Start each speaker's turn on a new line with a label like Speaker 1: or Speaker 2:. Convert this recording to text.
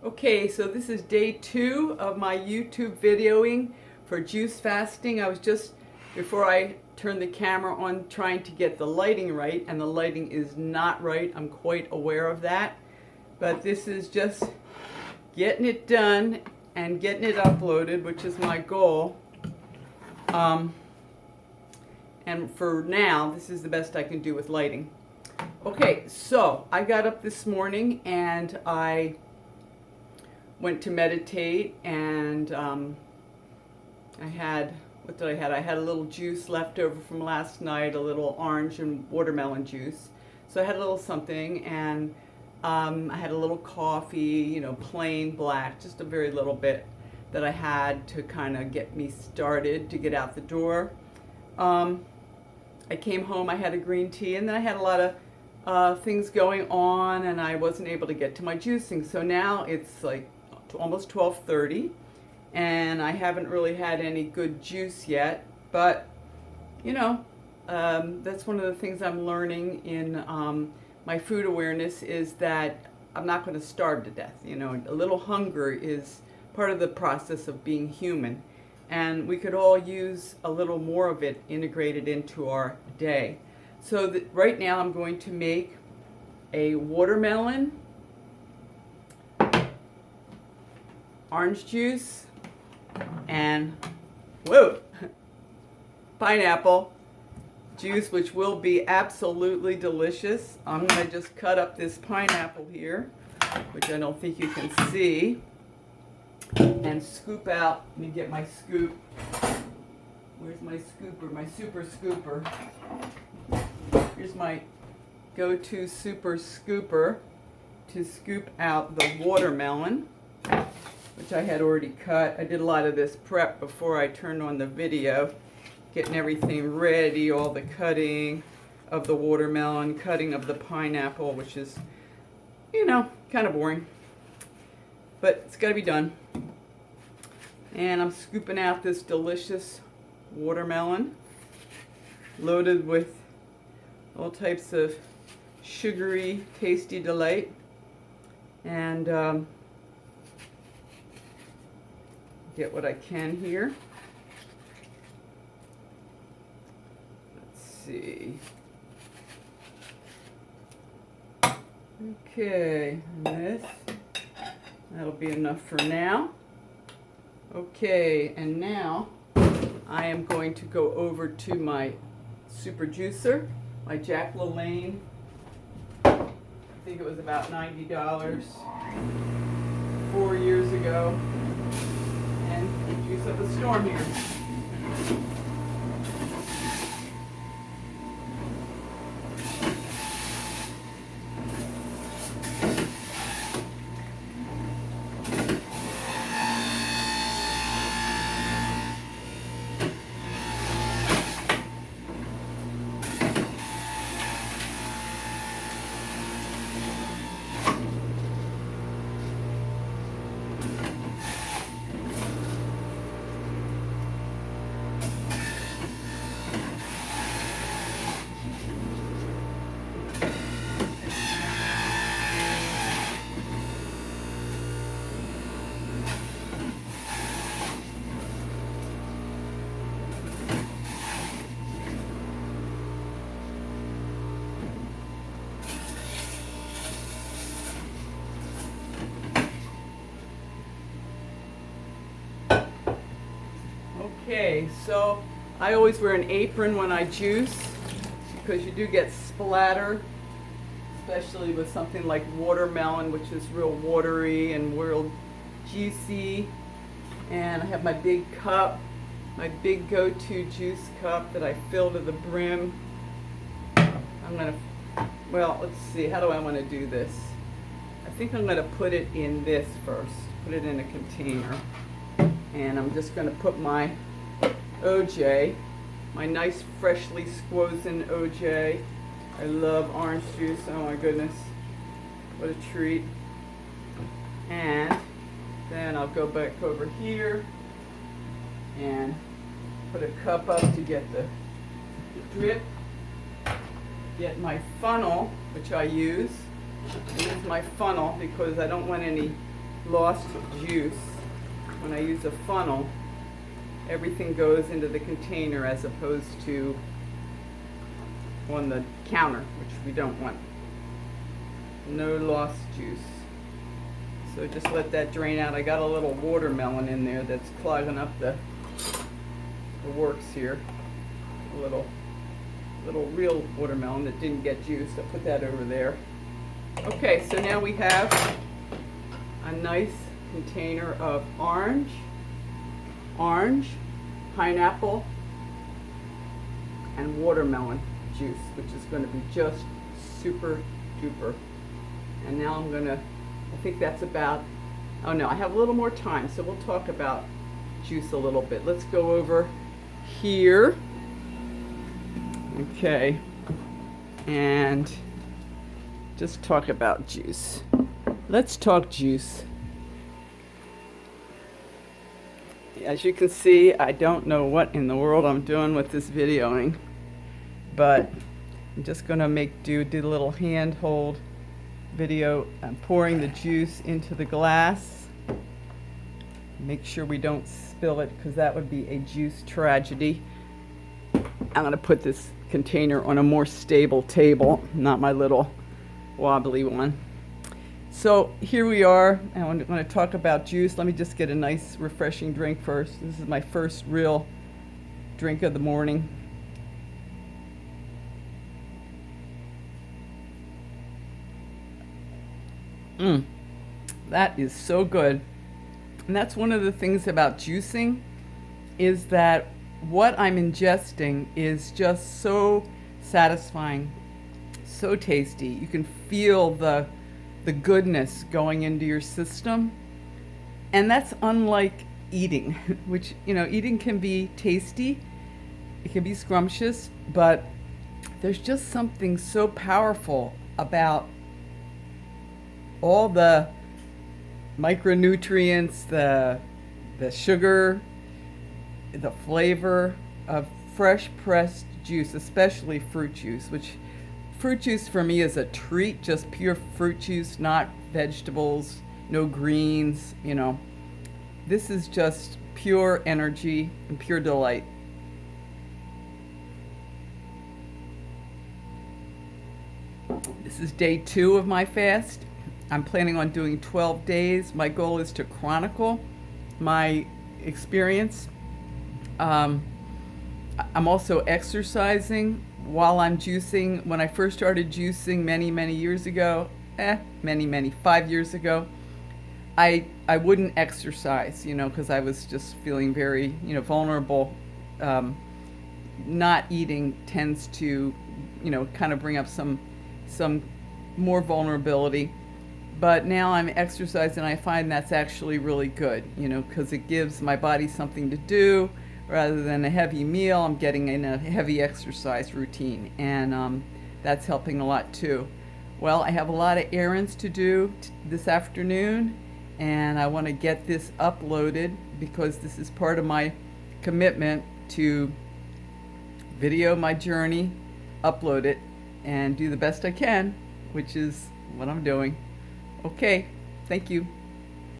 Speaker 1: Okay, so this is day 2 of my YouTube videoing for juice fasting. I was just, before I turned the camera on, trying to get the lighting right, and the lighting is not right. I'm quite aware of that. But this is just getting it done and getting it uploaded, which is my goal. And for now, this is the best I can do with lighting. Okay, so I got up this morning and I went to meditate, and I had, what did I had? I had a little juice left over from last night, a little orange and watermelon juice. So I had a little something, and I had a little coffee, you know, plain black, just a very little bit that I had to kind of get me started to get out the door. I came home, I had a green tea, and then I had a lot of things going on, and I wasn't able to get to my juicing. So now it's like almost 12:30, and I haven't really had any good juice yet, but you know, that's one of the things I'm learning in my food awareness, is that I'm not going to starve to death. You know, a little hunger is part of the process of being human, and we could all use a little more of it integrated into our day. So right now I'm going to make a watermelon, orange juice, and pineapple juice, which will be absolutely delicious. I'm going to just cut up this pineapple here, which I don't think you can see, and scoop out. Let me get my scoop. Where's my scooper? My super scooper. Here's my go-to super scooper to scoop out the watermelon, which I had already cut. I did a lot of this prep before I turned on the video, getting everything ready, all the cutting of the watermelon, cutting of the pineapple, which is, you know, kind of boring, but it's got to be done. And I'm scooping out this delicious watermelon, loaded with all types of sugary, tasty delight. And get what I can here. Let's see. Okay, and that'll be enough for now. Okay, and now I am going to go over to my super juicer, my Jack LaLanne. I think it was about $90 4 years ago. And the juice of the storm here. Okay, so I always wear an apron when I juice, because you do get splatter, especially with something like watermelon, which is real watery and real juicy. And I have my big cup, my big go-to juice cup that I fill to the brim. I'm gonna, well, let's see, how do I want to do this? I think I'm gonna put it in this first, put it in a container. And I'm just gonna put my OJ, my nice freshly squozen OJ. I love orange juice, oh my goodness, what a treat. And then I'll go back over here and put a cup up to get the drip. Get my funnel, which I use. I use my funnel because I don't want any lost juice, when I use a funnel, everything goes into the container as opposed to on the counter, which we don't want. No lost juice. So just let that drain out. I got a little watermelon in there that's clogging up the works here. A little real watermelon that didn't get juiced. I'll put that over there. Okay, so now we have a nice container of orange, pineapple, and watermelon juice, which is going to be just super duper. And now I'm going to, I think that's about, oh no, I have a little more time, so we'll talk about juice a little bit. Let's go over here. Okay, and just talk about juice. Let's talk juice. As you can see, I don't know what in the world I'm doing with this videoing, but I'm just going to do a little handhold video. I'm pouring the juice into the glass. Make sure we don't spill it, because that would be a juice tragedy. I'm going to put this container on a more stable table, not my little wobbly one. So here we are, and I'm going to talk about juice. Let me just get a nice refreshing drink first. This is my first real drink of the morning. That is so good. And that's one of the things about juicing, is that what I'm ingesting is just so satisfying, so tasty. You can feel the goodness going into your system. And that's unlike eating, which, eating can be tasty, it can be scrumptious, but there's just something so powerful about all the micronutrients, the sugar, the flavor of fresh pressed juice, especially fruit juice, which fruit juice for me is a treat, just pure fruit juice, not vegetables, no greens, This is just pure energy and pure delight. This is day 2 of my fast. I'm planning on doing 12 days. My goal is to chronicle my experience. I'm also exercising while I'm juicing. When I first started juicing many years ago, 5 years ago, I wouldn't exercise, because I was just feeling very, vulnerable. Not eating tends to, kind of bring up some more vulnerability. But now I'm exercising, and I find that's actually really good, because it gives my body something to do. Rather than a heavy meal, I'm getting in a heavy exercise routine, and that's helping a lot too. Well, I have a lot of errands to do this afternoon, and I want to get this uploaded, because this is part of my commitment to video my journey, upload it, and do the best I can, which is what I'm doing. Okay, thank you.